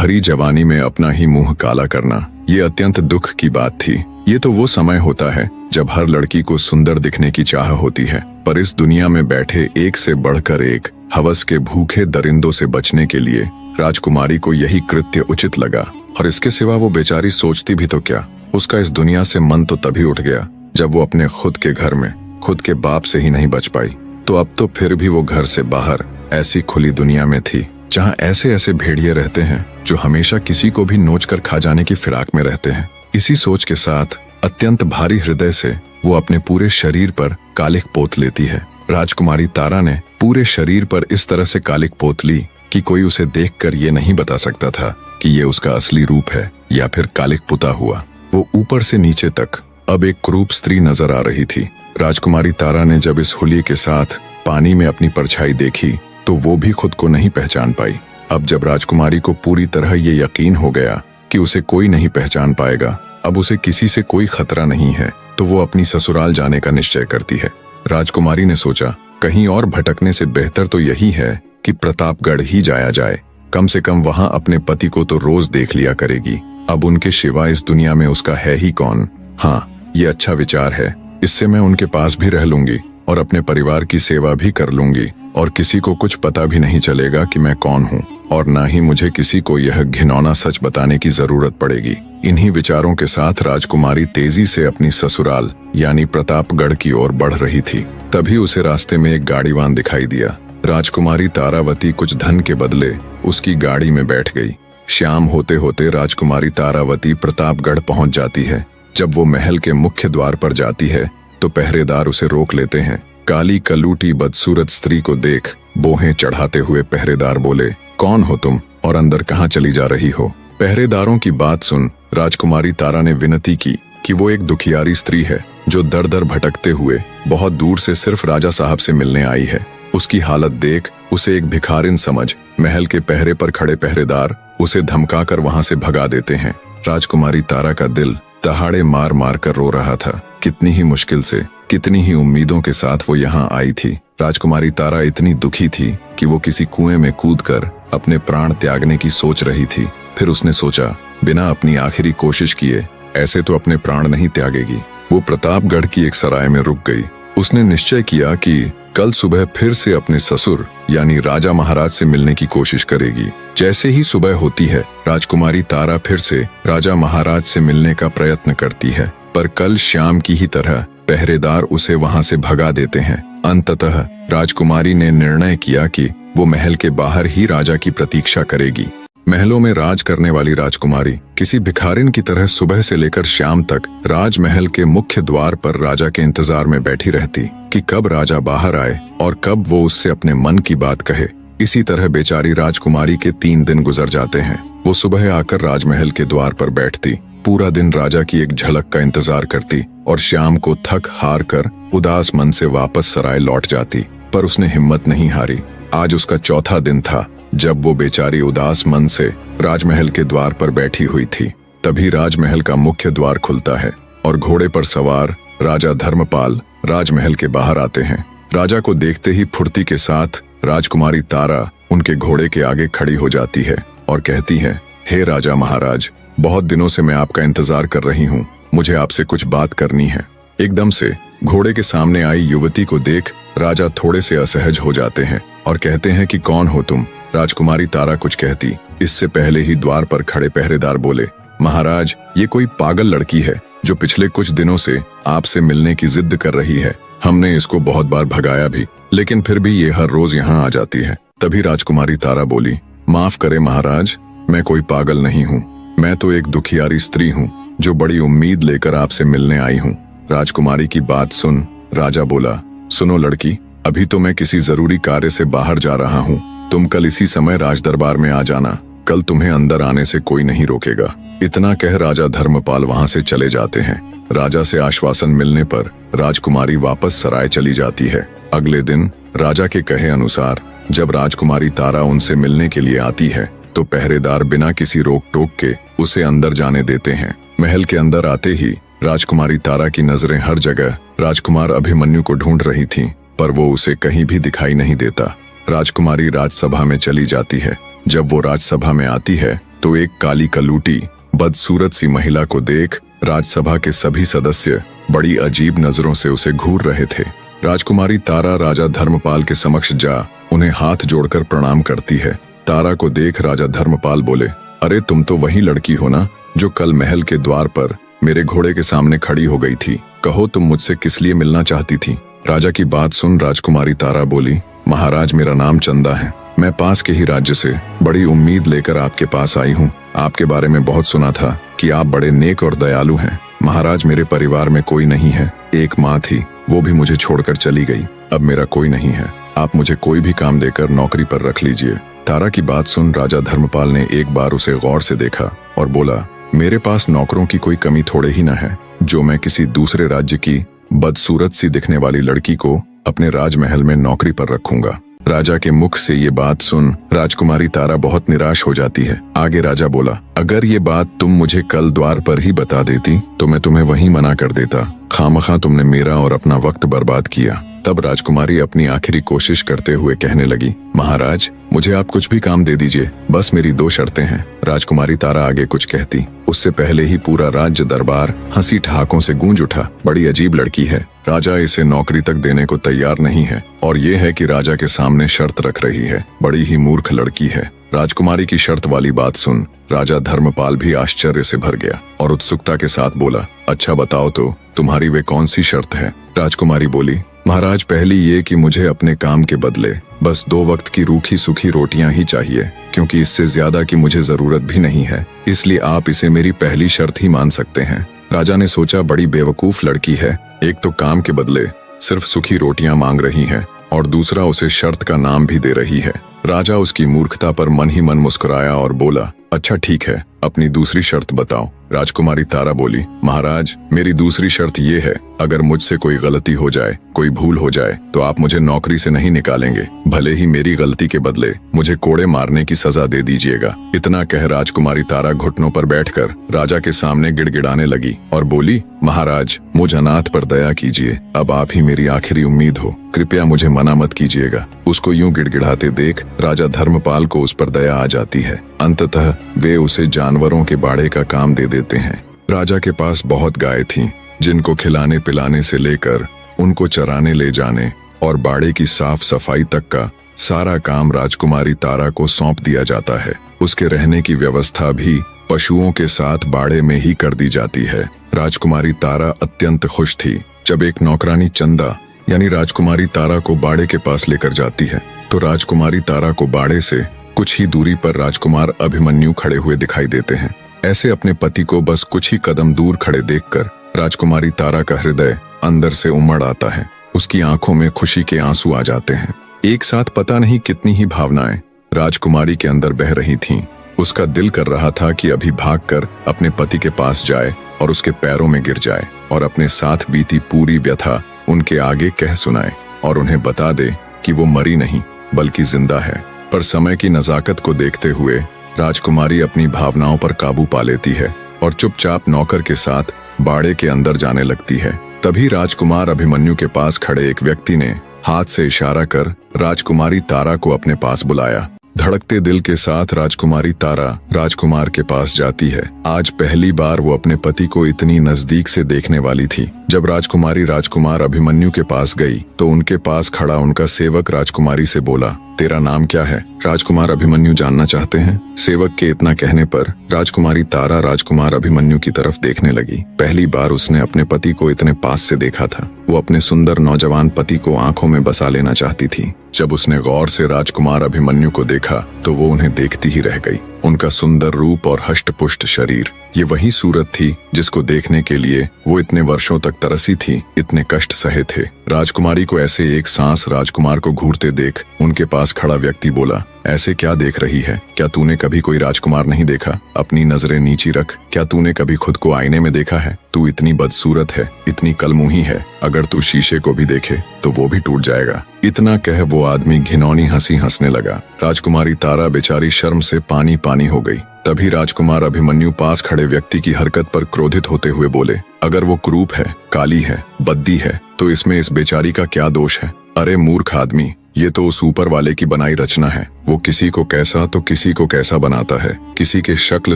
भरी जवानी में अपना ही मुंह काला करना, ये अत्यंत दुख की बात थी। ये तो वो समय होता है जब हर लड़की को सुंदर दिखने की चाह होती है, पर इस दुनिया में बैठे एक से बढ़कर एक हवस के भूखे दरिंदों से बचने के लिए राजकुमारी को यही कृत्य उचित लगा। और इसके सिवा वो बेचारी सोचती भी तो क्या। उसका इस दुनिया से मन तो तभी उठ गया जब वो अपने खुद के घर में खुद के बाप से ही नहीं बच पाई, तो अब तो फिर भी वो घर से बाहर ऐसी खुली दुनिया में थी जहाँ ऐसे ऐसे भेड़िए रहते हैं जो हमेशा किसी को भी नोच कर खा जाने की फिराक में रहते हैं। इसी सोच के साथ अत्यंत भारी हृदय से वो अपने पूरे शरीर पर कालिख पोत लेती है। राजकुमारी तारा ने पूरे शरीर पर इस तरह से कालिख पोत ली कि कोई उसे देखकर ये नहीं बता सकता था कि ये उसका असली रूप है या फिर कालिख पुता हुआ। वो ऊपर से नीचे तक अब एक क्रूप स्त्री नजर आ रही थी। राजकुमारी तारा ने जब इस हुलिये के साथ पानी में अपनी परछाई देखी तो वो भी खुद को नहीं पहचान पाई। अब जब राजकुमारी को पूरी तरह ये यकीन हो गया कि उसे कोई नहीं पहचान पाएगा, अब उसे किसी से कोई खतरा नहीं है, तो वो अपनी ससुराल जाने का निश्चय करती है। राजकुमारी ने सोचा, कहीं और भटकने से बेहतर तो यही है कि प्रतापगढ़ ही जाया जाए। कम से कम वहां अपने पति को तो रोज देख लिया करेगी। अब उनके सिवा इस दुनिया में उसका है ही कौन। हाँ, ये अच्छा विचार है। इससे मैं उनके पास भी रह लूंगी और अपने परिवार की सेवा भी कर लूंगी और किसी को कुछ पता भी नहीं चलेगा कि मैं कौन हूँ, और ना ही मुझे किसी को यह घिनौना सच बताने की जरूरत पड़ेगी। इन्हीं विचारों के साथ राजकुमारी तेजी से अपनी ससुराल यानी प्रतापगढ़ की ओर बढ़ रही थी। तभी उसे रास्ते में एक गाड़ीवान दिखाई दिया। राजकुमारी तारावती कुछ धन के बदले उसकी गाड़ी में बैठ गई। शाम होते होते राजकुमारी तारावती प्रतापगढ़ पहुंच जाती है। जब वो महल के मुख्य द्वार पर जाती है तो पहरेदार उसे रोक लेते हैं। काली कलूटी बदसूरत स्त्री को देख बोहें चढ़ाते हुए पहरेदार बोले, कौन हो तुम और अंदर कहाँ चली जा रही हो? पहरेदारों की बात सुन राजकुमारी तारा ने विनती की कि वो एक दुखियारी स्त्री है जो दर दर भटकते हुए बहुत दूर से सिर्फ राजा साहब से मिलने आई है। उसकी हालत देख उसे एक भिखारिन समझ महल के पहरे पर खड़े पहरेदार उसे धमकाकर वहां से भगा देते हैं। राजकुमारी तारा का दिल दहाड़े मार मार कर रो रहा था। कितनी ही मुश्किल से, कितनी ही उम्मीदों के साथ वो यहाँ आई थी। राजकुमारी तारा इतनी दुखी थी कि वो किसी कुएं में कूदकर अपने प्राण त्यागने की सोच रही थी। फिर उसने सोचा, बिना अपनी आखिरी कोशिश किए ऐसे तो अपने प्राण नहीं त्यागेगी। वो प्रतापगढ़ की एक सराय में रुक गई। उसने निश्चय किया कि कल सुबह फिर से अपने ससुर यानी राजा महाराज से मिलने की कोशिश करेगी। जैसे ही सुबह होती है राजकुमारी तारा फिर से राजा महाराज से मिलने का प्रयत्न करती है, पर कल शाम की ही तरह पहरेदार उसे वहां से भगा देते हैं। अंततः राजकुमारी ने निर्णय किया कि वो महल के बाहर ही राजा की प्रतीक्षा करेगी। महलों में राज करने वाली राजकुमारी किसी भिखारिन की तरह सुबह से लेकर शाम तक राजमहल के मुख्य द्वार पर राजा के इंतजार में बैठी रहती कि कब राजा बाहर आए और कब वो उससे अपने मन की बात कहे। इसी तरह बेचारी राजकुमारी के 3 दिन गुजर जाते हैं। वो सुबह आकर राजमहल के द्वार पर बैठती, पूरा दिन राजा की एक झलक का इंतजार करती और शाम को थक हार कर उदास मन से वापस सराय लौट जाती। पर उसने हिम्मत नहीं हारी। आज उसका चौथा दिन था जब वो बेचारी उदास मन से राजमहल के द्वार पर बैठी हुई थी। तभी राजमहल का मुख्य द्वार खुलता है और घोड़े पर सवार राजा धर्मपाल राजमहल के बाहर आते हैं। राजा को देखते ही फुर्ती के साथ राजकुमारी तारा उनके घोड़े के आगे खड़ी हो जाती है और कहती है, हे राजा महाराज, बहुत दिनों से मैं आपका इंतजार कर रही हूँ। मुझे आपसे कुछ बात करनी है। एकदम से घोड़े के सामने आई युवती को देख राजा थोड़े से असहज हो जाते हैं और कहते हैं कि कौन हो तुम? राजकुमारी तारा कुछ कहती, इससे पहले ही द्वार पर खड़े पहरेदार बोले, महाराज, ये कोई पागल लड़की है जो पिछले कुछ दिनों से आपसे मिलने की जिद कर रही है। हमने इसको बहुत बार भगाया भी, लेकिन फिर भी ये हर रोज यहाँ आ जाती है। तभी राजकुमारी तारा बोली, माफ करे महाराज, मैं कोई पागल नहीं हूँ। मैं तो एक दुखियारी स्त्री हूँ जो बड़ी उम्मीद लेकर आपसे मिलने आई हूँ। राजकुमारी की बात सुन राजा बोला, सुनो लड़की, अभी तो मैं किसी जरूरी कार्य से बाहर जा रहा हूँ। तुम कल इसी समय राजदरबार में आ जाना। कल तुम्हें अंदर आने से कोई नहीं रोकेगा। इतना कह राजा धर्मपाल वहां से चले जाते हैं। राजा से आश्वासन मिलने पर राजकुमारी वापस सराय चली जाती है। अगले दिन राजा के कहे अनुसार जब राजकुमारी तारा उनसे मिलने के लिए आती है तो पहरेदार बिना किसी रोक टोक के उसे अंदर जाने देते हैं। महल के अंदर आते ही राजकुमारी तारा की नजरें हर जगह राजकुमार अभिमन्यु को ढूंढ रही थीं, पर वो उसे कहीं भी दिखाई नहीं देता। राजकुमारी राजसभा में चली जाती है। जब वो राजसभा में आती है तो एक काली कलूटी बदसूरत सी महिला को देख राज्यसभा के सभी सदस्य बड़ी अजीब नजरों से उसे घूर रहे थे। राजकुमारी तारा राजा धर्मपाल के समक्ष जा उन्हें हाथ जोड़कर प्रणाम करती है। तारा को देख राजा धर्मपाल बोले, अरे तुम तो वही लड़की हो ना जो कल महल के द्वार पर मेरे घोड़े के सामने खड़ी हो गई थी। कहो तुम मुझसे किस लिए मिलना चाहती थी? राजा की बात सुन राजकुमारी तारा बोली, महाराज मेरा नाम चंदा है। मैं पास के ही राज्य से बड़ी उम्मीद लेकर आपके पास आई हूँ। आपके बारे में बहुत सुना था कि आप बड़े नेक और दयालु हैं। महाराज मेरे परिवार में कोई नहीं है, एक माँ थी, वो भी मुझे छोड़कर चली गई। अब मेरा कोई नहीं है, आप मुझे कोई भी काम देकर नौकरी पर रख लीजिए। तारा की बात सुन राजा धर्मपाल ने एक बार उसे गौर से देखा और बोला, मेरे पास नौकरों की कोई कमी थोड़े ही न है जो मैं किसी दूसरे राज्य की बदसूरत सी दिखने वाली लड़की को अपने राजमहल में नौकरी पर रखूंगा। राजा के मुख से ये बात सुन राजकुमारी तारा बहुत निराश हो जाती है। आगे राजा बोला, अगर ये बात तुम मुझे कल द्वार पर ही बता देती तो मैं तुम्हें वहीं मना कर देता। खामखा तुमने मेरा और अपना वक्त बर्बाद किया। तब राजकुमारी अपनी आखिरी कोशिश करते हुए कहने लगी, महाराज मुझे आप कुछ भी काम दे दीजिए, बस मेरी 2 शर्तें हैं। राजकुमारी तारा आगे कुछ कहती, उससे पहले ही पूरा राज्य दरबार हंसी ठहाकों से गूंज उठा। बड़ी अजीब लड़की है, राजा इसे नौकरी तक देने को तैयार नहीं है और ये है कि राजा के सामने शर्त रख रही है। बड़ी ही मूर्ख लड़की है। राजकुमारी की शर्त वाली बात सुन राजा धर्मपाल भी आश्चर्य से भर गया और उत्सुकता के साथ बोला, अच्छा बताओ तो तुम्हारी वे कौन सी शर्त है? राजकुमारी बोली, महाराज पहली ये कि मुझे अपने काम के बदले बस 2 वक्त की रूखी सूखी रोटियां ही चाहिए, क्योंकि इससे ज्यादा की मुझे जरूरत भी नहीं है, इसलिए आप इसे मेरी पहली शर्त ही मान सकते हैं। राजा ने सोचा, बड़ी बेवकूफ लड़की है, एक तो काम के बदले सिर्फ सूखी रोटियां मांग रही है और दूसरा उसे शर्त का नाम भी दे रही है। राजा उसकी मूर्खता पर मन ही मन मुस्कुराया और बोला, अच्छा ठीक है, अपनी दूसरी शर्त बताओ। राजकुमारी तारा बोली, महाराज मेरी दूसरी शर्त ये है, अगर मुझसे कोई गलती हो जाए, कोई भूल हो जाए तो आप मुझे नौकरी से नहीं निकालेंगे, भले ही मेरी गलती के बदले मुझे कोड़े मारने की सजा दे दीजिएगा। इतना कह राजकुमारी तारा घुटनों पर बैठकर राजा के सामने गिड़गिड़ाने लगी और बोली, महाराज मुझ अनाथ पर दया कीजिए, अब आप ही मेरी आखिरी उम्मीद हो, कृपया मुझे मना मत कीजिएगा। उसको यूं गिड़गिड़ाते देख राजा धर्मपाल को उस पर दया आ जाती है। अंततः वे उसे जानवरों के बाड़े का काम दे देते हैं। राजा के पास बहुत गाय थीं, जिनको खिलाने पिलाने से लेकर उनको चराने ले जाने और बाड़े की साफ सफाई तक का सारा काम राजकुमारी तारा को सौंप दिया जाता है। उसके रहने की व्यवस्था भी पशुओं के साथ बाड़े में ही कर दी जाती है। राजकुमारी तारा अत्यंत खुश थी। जब एक नौकरानी चंदा यानी राजकुमारी तारा को बाड़े के पास लेकर जाती है तो राजकुमारी तारा को बाड़े से कुछ ही दूरी पर राजकुमार अभिमन्यु खड़े हुए दिखाई देते हैं। ऐसे अपने पति को बस कुछ ही कदम दूर खड़े देखकर राजकुमारी तारा का हृदय अंदर से उमड़ आता है। उसकी आंखों में खुशी के आंसू आ जाते हैं। एक साथ पता नहीं कितनी ही भावनाएं राजकुमारी के अंदर बह रही थीं। उसका दिल कर रहा था कि अभी भागकर अपने पति के पास जाए और उसके पैरों में गिर जाए और अपने साथ बीती पूरी व्यथा उनके आगे कह सुनाए और उन्हें बता दे कि वो मरी नहीं बल्कि जिंदा है। पर समय की नजाकत को देखते हुए राजकुमारी अपनी भावनाओं पर काबू पा लेती है और चुपचाप नौकर के साथ बाड़े के अंदर जाने लगती है। तभी राजकुमार अभिमन्यु के पास खड़े एक व्यक्ति ने हाथ से इशारा कर राजकुमारी तारा को अपने पास बुलाया। धड़कते दिल के साथ राजकुमारी तारा राजकुमार के पास जाती है। आज पहली बार वो अपने पति को इतनी नजदीक से देखने वाली थी। जब राजकुमारी राजकुमार अभिमन्यु के पास गई तो उनके पास खड़ा उनका सेवक राजकुमारी से बोला, तेरा नाम क्या है? राजकुमार अभिमन्यु जानना चाहते हैं। सेवक के इतना कहने पर राजकुमारी तारा राजकुमार अभिमन्यु की तरफ देखने लगी। पहली बार उसने अपने पति को इतने पास से देखा था। वो अपने सुंदर नौजवान पति को आंखों में बसा लेना चाहती थी। जब उसने गौर से राजकुमार अभिमन्यु को देखा तो वो उन्हें देखती ही रह गई। उनका सुंदर रूप और हष्ट-पुष्ट शरीर, ये वही सूरत थी जिसको देखने के लिए वो इतने वर्षों तक तरसी थी, इतने कष्ट सहे थे। राजकुमारी को ऐसे एक सांस राजकुमार को घूरते देख उनके पास खड़ा व्यक्ति बोला, ऐसे क्या देख रही है? क्या तूने कभी कोई राजकुमार नहीं देखा? अपनी नजरें नीची रख। क्या तूने कभी खुद को आईने में देखा है? तू इतनी बदसूरत है, इतनी कलमुही है, अगर तू शीशे को भी देखे तो वो भी टूट जाएगा। इतना कह वो आदमी घिनौनी हंसी हंसने लगा। राजकुमारी तारा बेचारी शर्म से पानी पानी हो गई। तभी राजकुमार अभिमन्यु पास खड़े व्यक्ति की हरकत पर क्रोधित होते हुए बोले, अगर वो क्रूप है, काली है, बद्दी है तो इसमें इस बेचारी का क्या दोष है? अरे मूर्ख आदमी, ये तो उस ऊपर वाले की बनाई रचना है। वो किसी को कैसा तो किसी को कैसा बनाता है। किसी के शक्ल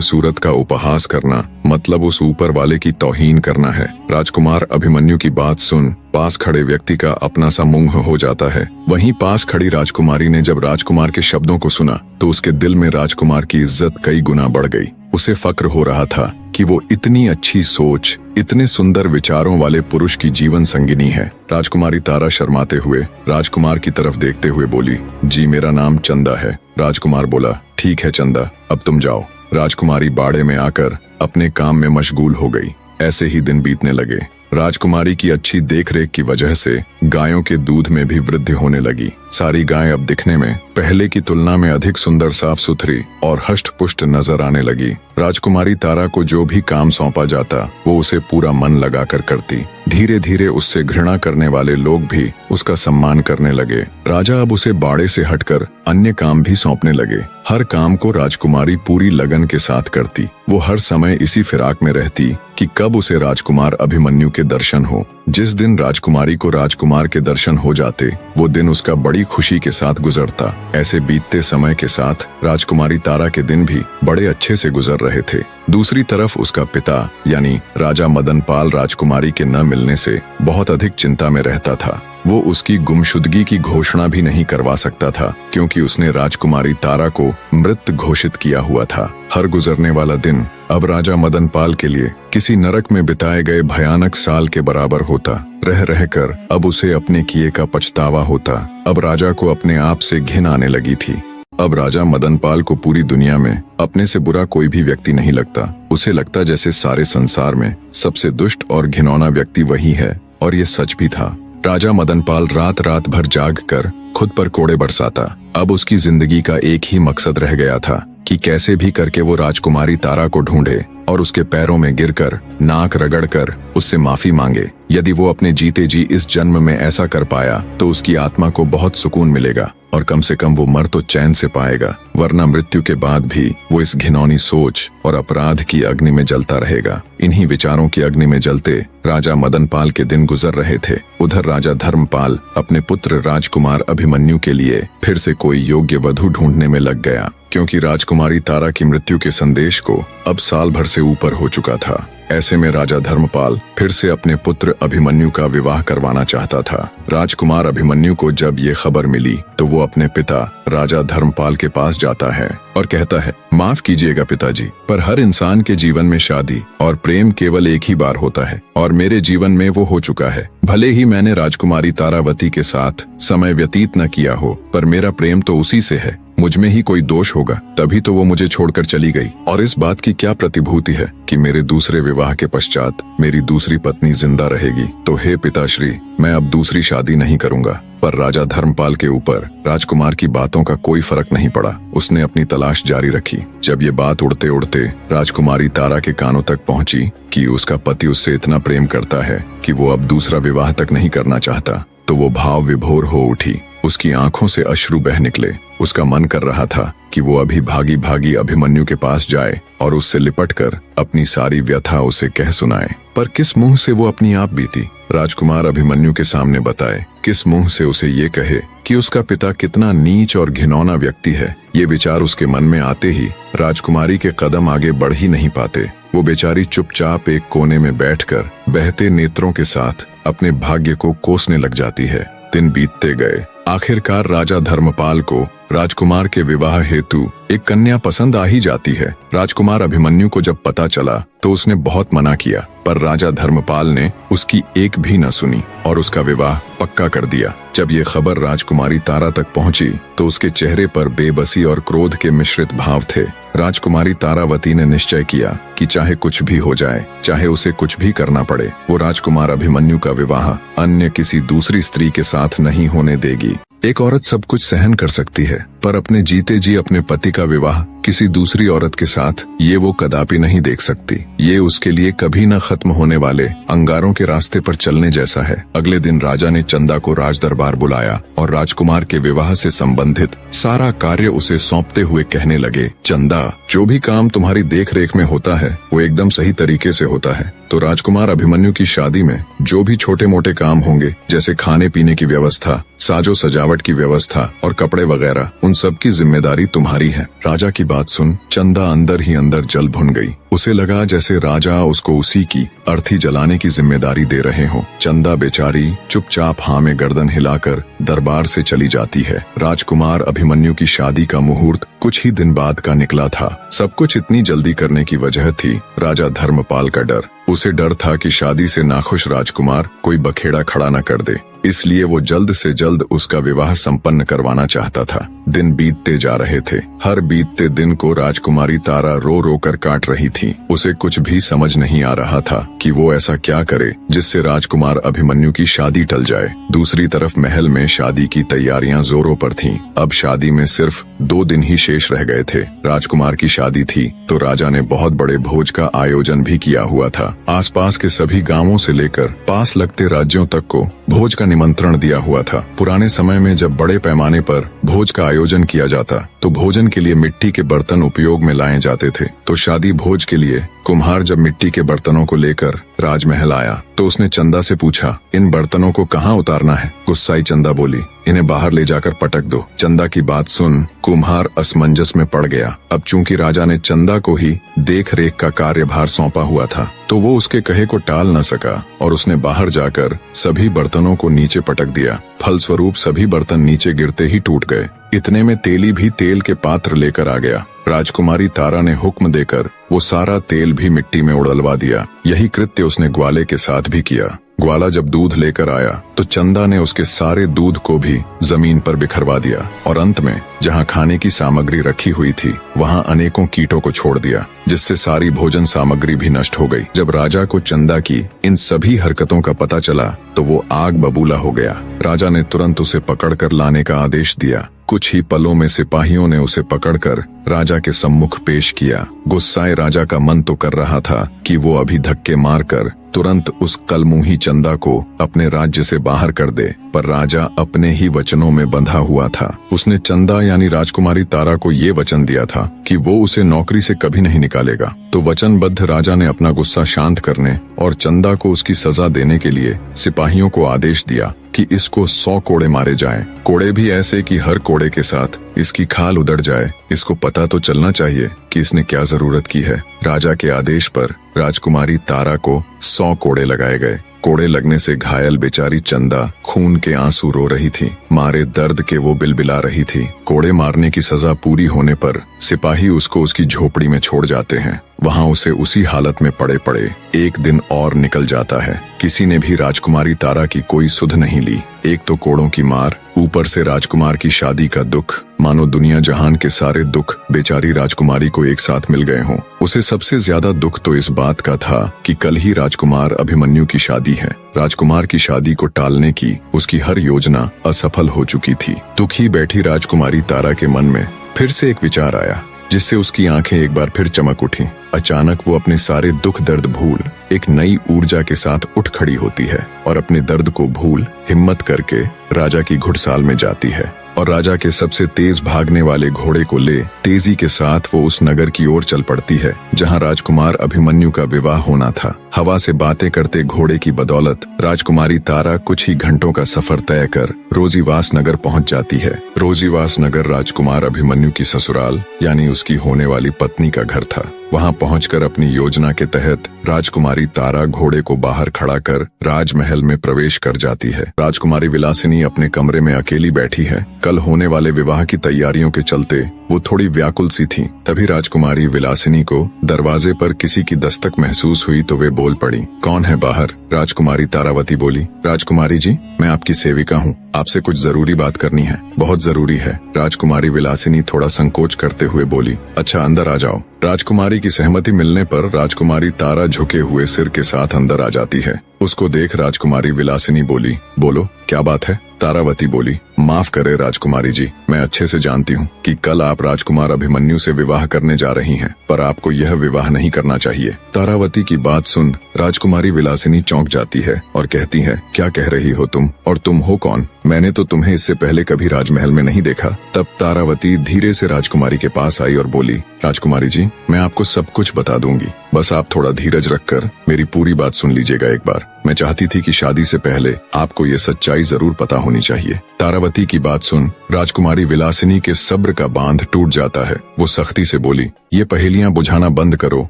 सूरत का उपहास करना मतलब उस ऊपर वाले की तौहीन करना है। राजकुमार अभिमन्यु की बात सुन पास खड़े व्यक्ति का अपना सा मुंह हो जाता है। वहीं पास खड़ी राजकुमारी ने जब राजकुमार के शब्दों को सुना तो उसके दिल में राजकुमार की इज्जत कई गुना बढ़ गई। उसे फक्र हो रहा था कि वो इतनी अच्छी सोच, इतने सुंदर विचारों वाले पुरुष की जीवन संगिनी है। राजकुमारी तारा शर्माते हुए राजकुमार की तरफ देखते हुए बोली, जी मेरा नाम चंदा है। राजकुमार बोला, ठीक है चंदा, अब तुम जाओ। राजकुमारी बाड़े में आकर अपने काम में मशगूल हो गई। ऐसे ही दिन बीतने लगे। राजकुमारी की अच्छी देखरेख की वजह से गायों के दूध में भी वृद्धि होने लगी। सारी गायें अब दिखने में पहले की तुलना में अधिक सुंदर, साफ सुथरी और हष्ट पुष्ट नजर आने लगी। राजकुमारी तारा को जो भी काम सौंपा जाता वो उसे पूरा मन लगाकर करती। धीरे धीरे उससे घृणा करने वाले लोग भी उसका सम्मान करने लगे। राजा अब उसे बाड़े से हटकर अन्य काम भी सौंपने लगे। हर काम को राजकुमारी पूरी लगन के साथ करती। वो हर समय इसी फिराक में रहती कि कब उसे राजकुमार अभिमन्यु के दर्शन हो। जिस दिन राजकुमारी को राजकुमार के दर्शन हो जाते वो दिन उसका बड़ी खुशी के साथ गुजरता। ऐसे बीतते समय के साथ राजकुमारी तारा के दिन भी बड़े अच्छे से गुजर रहे थे। दूसरी तरफ उसका पिता यानी राजा मदनपाल राजकुमारी के न मिलने से बहुत अधिक चिंता में रहता था। वो उसकी गुमशुदगी की घोषणा भी नहीं करवा सकता था क्योंकि उसने राजकुमारी तारा को मृत घोषित किया हुआ था। हर गुजरने वाला दिन अब राजा मदनपाल के लिए किसी नरक में बिताए गए भयानक साल के बराबर होता। रह रहकर अब उसे अपने किए का पछतावा होता। अब राजा को अपने आप से घिन आने लगी थी। अब राजा मदनपाल को पूरी दुनिया में अपने से बुरा कोई भी व्यक्ति नहीं लगता। उसे लगता जैसे सारे संसार में सबसे दुष्ट और घिनौना व्यक्ति वही है, और ये सच भी था। राजा मदनपाल रात रात भर जाग कर खुद पर कोड़े बरसाता। अब उसकी जिंदगी का एक ही मकसद रह गया था कि कैसे भी करके वो राजकुमारी तारा को ढूंढे और उसके पैरों में गिरकर नाक रगड़कर उससे माफी मांगे। यदि वो अपने जीते जी इस जन्म में ऐसा कर पाया तो उसकी आत्मा को बहुत सुकून मिलेगा और कम से कम वो मर तो चैन से पाएगा, वरना मृत्यु के बाद भी वो इस घिनौनी सोच और अपराध की अग्नि में जलता रहेगा। इन्हीं विचारों की अग्नि में जलते राजा मदनपाल के दिन गुजर रहे थे। उधर राजा धर्मपाल अपने पुत्र राजकुमार अभिमन्यु के लिए फिर से कोई योग्य वधू ढूंढने में लग गया, क्योंकि राजकुमारी तारा की मृत्यु के संदेश को अब साल भर से ऊपर हो चुका था। ऐसे में राजा धर्मपाल फिर से अपने पुत्र अभिमन्यु का विवाह करवाना चाहता था। राजकुमार अभिमन्यु को जब ये खबर मिली तो वो अपने पिता राजा धर्मपाल के पास जाता है और कहता है, माफ कीजिएगा पिताजी, पर हर इंसान के जीवन में शादी और प्रेम केवल एक ही बार होता है और मेरे जीवन में वो हो चुका है। भले ही मैंने राजकुमारी तारावती के साथ समय व्यतीत न किया हो, पर मेरा प्रेम तो उसी से है। मुझ में ही कोई दोष होगा, तभी तो वो मुझे छोड़कर चली गई। और इस बात की क्या प्रतिभूति है कि मेरे दूसरे विवाह के पश्चात मेरी दूसरी पत्नी जिंदा रहेगी। तो हे पिताश्री, मैं अब दूसरी शादी नहीं करूंगा। पर राजा धर्मपाल के ऊपर राजकुमार की बातों का कोई फर्क नहीं पड़ा। उसने अपनी तलाश जारी रखी। जब ये बात उड़ते उड़ते राजकुमारी तारा के कानों तक पहुंची कि उसका पति उससे इतना प्रेम करता है कि वो अब दूसरा विवाह तक नहीं करना चाहता, तो वो भाव विभोर हो उठी। उसकी आंखों से अश्रु बह निकले। उसका मन कर रहा था कि वो अभी भागी भागी अभिमन्यु के पास जाए और उससे लिपटकर अपनी सारी व्यथा उसे कह सुनाए। पर किस मुंह से वो अपनी आप बीती राजकुमार अभिमन्यु के सामने बताए? किस मुंह से उसे ये कहे कि उसका पिता कितना नीच और घिनौना व्यक्ति है? ये विचार उसके मन में आते ही राजकुमारी के कदम आगे बढ़ ही नहीं पाते। वो बेचारी चुपचाप एक कोने में बैठकर बहते नेत्रों के साथ अपने भाग्य को कोसने लग जाती है। दिन बीतते गए। आखिरकार राजा धर्मपाल को राजकुमार के विवाह हेतु एक कन्या पसंद आ ही जाती है। राजकुमार अभिमन्यु को जब पता चला तो उसने बहुत मना किया, पर राजा धर्मपाल ने उसकी एक भी न सुनी और उसका विवाह पक्का कर दिया। जब ये खबर राजकुमारी तारा तक पहुंची तो उसके चेहरे पर बेबसी और क्रोध के मिश्रित भाव थे। राजकुमारी तारावती ने निश्चय किया कि चाहे कुछ भी हो जाए, चाहे उसे कुछ भी करना पड़े, वो राजकुमार अभिमन्यु का विवाह अन्य किसी दूसरी स्त्री के साथ नहीं होने देगी। एक औरत सब कुछ सहन कर सकती है, पर अपने जीते जी अपने पति का विवाह किसी दूसरी औरत के साथ ये वो कदापि नहीं देख सकती। ये उसके लिए कभी न खत्म होने वाले अंगारों के रास्ते पर चलने जैसा है। अगले दिन राजा ने चंदा को राज दरबार बुलाया और राजकुमार के विवाह से संबंधित सारा कार्य उसे सौंपते हुए कहने लगे, चंदा, जो भी काम तुम्हारी देख रेख में होता है वो एकदम सही तरीके से होता है। तो राजकुमार अभिमन्यु की शादी में जो भी छोटे मोटे काम होंगे, जैसे खाने पीने की व्यवस्था, साजो सजावट की व्यवस्था और कपड़े वगैरह, उन सब की जिम्मेदारी तुम्हारी है। राजा की बात सुन चंदा अंदर ही अंदर जल भुन गई। उसे लगा जैसे राजा उसको उसी की अर्थी जलाने की जिम्मेदारी दे रहे हो। चंदा बेचारी चुपचाप हाँ में गर्दन हिलाकर दरबार से चली जाती है। राजकुमार अभिमन्यु की शादी का मुहूर्त कुछ ही दिन बाद का निकला था। सब कुछ इतनी जल्दी करने की वजह थी राजा धर्मपाल का डर। उसे डर था कि शादी से नाखुश राजकुमार कोई बखेड़ा खड़ा न कर दे, इसलिए वो जल्द से जल्द उसका विवाह संपन्न करवाना चाहता था। दिन बीतते जा रहे थे। हर बीतते दिन को राजकुमारी तारा रो रो कर काट रही थी। उसे कुछ भी समझ नहीं आ रहा था कि वो ऐसा क्या करे जिससे राजकुमार अभिमन्यु की शादी टल जाए। दूसरी तरफ महल में शादी की तैयारियां जोरों पर थीं। अब शादी में सिर्फ 2 दिन ही शेष रह गए थे। राजकुमार की शादी थी तो राजा ने बहुत बड़े भोज का आयोजन भी किया हुआ था। आसपास के सभी गांवों से लेकर पास लगते राज्यों तक को भोज का निमंत्रण दिया हुआ था। पुराने समय में जब बड़े पैमाने पर भोज का आयोजन किया जाता तो भोजन के लिए मिट्टी के बर्तन उपयोग में लाए जाते थे। तो शादी भोज के लिए कुम्हार जब मिट्टी के बर्तनों को लेकर राजमहल आया तो उसने चंदा से पूछा, इन बर्तनों को कहाँ उतारना है? गुस्साई चंदा बोली, इन्हें बाहर ले जाकर पटक दो। चंदा की बात सुन कुम्हार असमंजस में पड़ गया। अब चूंकि राजा ने चंदा को ही देख रेख का कार्यभार सौंपा हुआ था तो वो उसके कहे को टाल न सका और उसने बाहर जाकर सभी बर्तनों को नीचे पटक दिया। फलस्वरूप सभी बर्तन नीचे गिरते ही टूट गए। इतने में तेली भी तेल के पात्र लेकर आ गया। राजकुमारी तारा ने हुक्म देकर वो सारा तेल भी मिट्टी में उड़लवा दिया। यही कृत्य उसने ग्वाले के साथ भी किया। ग्वाला जब दूध लेकर आया तो चंदा ने उसके सारे दूध को भी जमीन पर बिखरवा दिया और अंत में जहाँ खाने की सामग्री रखी हुई थी वहाँ अनेकों कीटों को छोड़ दिया, जिससे सारी भोजन सामग्री भी नष्ट हो गई। जब राजा को चंदा की इन सभी हरकतों का पता चला तो वो आग बबूला हो गया। राजा ने तुरंत उसे पकड़कर लाने का आदेश दिया। कुछ ही पलों में सिपाहियों ने उसे पकड़कर राजा के सम्मुख पेश किया। गुस्साए राजा का मन तो कर रहा था कि वो अभी धक्के मारकर तुरंत उस कलमुही चंदा को अपने राज्य से बाहर कर दे, पर राजा अपने ही वचनों में बंधा हुआ था। उसने चंदा यानी राजकुमारी तारा को ये वचन दिया था कि वो उसे नौकरी से कभी नहीं निकालेगा। तो वचनबद्ध राजा ने अपना गुस्सा शांत करने और चंदा को उसकी सजा देने के लिए सिपाहियों को आदेश दिया कि इसको 100 कोड़े मारे जाएं। कोड़े भी ऐसे कि हर कोड़े के साथ इसकी खाल उधड़ जाए। इसको पता तो चलना चाहिए कि इसने क्या जरूरत की है। राजा के आदेश पर राजकुमारी तारा को 100 कोड़े लगाए गए। कोड़े लगने से घायल बेचारी चंदा खून के आंसू रो रही थी। मारे दर्द के वो बिलबिला रही थी। कोड़े मारने की सजा पूरी होने पर सिपाही उसको उसकी झोपड़ी में छोड़ जाते हैं। वहाँ उसे उसी हालत में पड़े पड़े 1 दिन और निकल जाता है। किसी ने भी राजकुमारी तारा की कोई सुध नहीं ली। एक तो कोड़ों की मार, ऊपर से राजकुमार की शादी का दुख, मानो दुनिया जहान के सारे दुख बेचारी राजकुमारी को एक साथ मिल गए हों। उसे सबसे ज्यादा दुख तो इस बात का था कि कल ही राजकुमार अभिमन्यु की शादी है। राजकुमार की शादी को टालने की उसकी हर योजना असफल हो चुकी थी। दुखी बैठी राजकुमारी तारा के मन में फिर से एक विचार आया, जिससे उसकी आंखें एक बार फिर चमक उठी। अचानक वो अपने सारे दुख दर्द भूल एक नई ऊर्जा के साथ उठ खड़ी होती है और अपने दर्द को भूल हिम्मत करके राजा की घुड़साल में जाती है और राजा के सबसे तेज भागने वाले घोड़े को ले तेजी के साथ वो उस नगर की ओर चल पड़ती है जहां राजकुमार अभिमन्यु का विवाह होना था। हवा से बातें करते घोड़े की बदौलत राजकुमारी तारा कुछ ही घंटों का सफर तय कर रोजीवास नगर पहुंच जाती है। रोजीवास नगर राजकुमार अभिमन्यु की ससुराल यानी उसकी होने वाली पत्नी का घर था। वहां पहुंचकर अपनी योजना के तहत राजकुमारी तारा घोड़े को बाहर खड़ा कर राजमहल में प्रवेश कर जाती है। राजकुमारी विलासिनी अपने कमरे में अकेली बैठी है। कल होने वाले विवाह की तैयारियों के चलते वो थोड़ी व्याकुल सी थी। तभी राजकुमारी विलासिनी को दरवाजे पर किसी की दस्तक महसूस हुई तो वे बोल पड़ी, कौन है बाहर? राजकुमारी तारावती बोली, राजकुमारी जी, मैं आपकी सेविका हूँ, आपसे कुछ जरूरी बात करनी है। बहुत जरूरी है। राजकुमारी विलासिनी थोड़ा संकोच करते हुए बोली, अच्छा अंदर आ जाओ। राजकुमारी की सहमति मिलने पर राजकुमारी तारा झुके हुए सिर के साथ अंदर आ जाती है। उसको देख राजकुमारी विलासिनी बोली, बोलो क्या बात है? तारावती बोली, माफ करे राजकुमारी जी, मैं अच्छे से जानती हूँ कि कल आप राजकुमार अभिमन्यु से विवाह करने जा रही हैं, पर आपको यह विवाह नहीं करना चाहिए। तारावती की बात सुन राजकुमारी विलासिनी चौंक जाती है और कहती है, क्या कह रही हो तुम, और तुम हो कौन? मैंने तो तुम्हें इससे पहले कभी राजमहल में नहीं देखा। तब तारावती धीरे से राजकुमारी के पास आई और बोली, राजकुमारी जी, मैं आपको सब कुछ बता दूंगी। बस आप थोड़ा धीरज रखकर मेरी पूरी बात सुन लीजिएगा एक बार। मैं चाहती थी कि शादी से पहले आपको ये सच्चाई जरूर पता होनी चाहिए। तारावती की बात सुन राजकुमारी विलासिनी के सब्र का बांध टूट जाता है। वो सख्ती से बोली, ये पहेलियां बुझाना बंद करो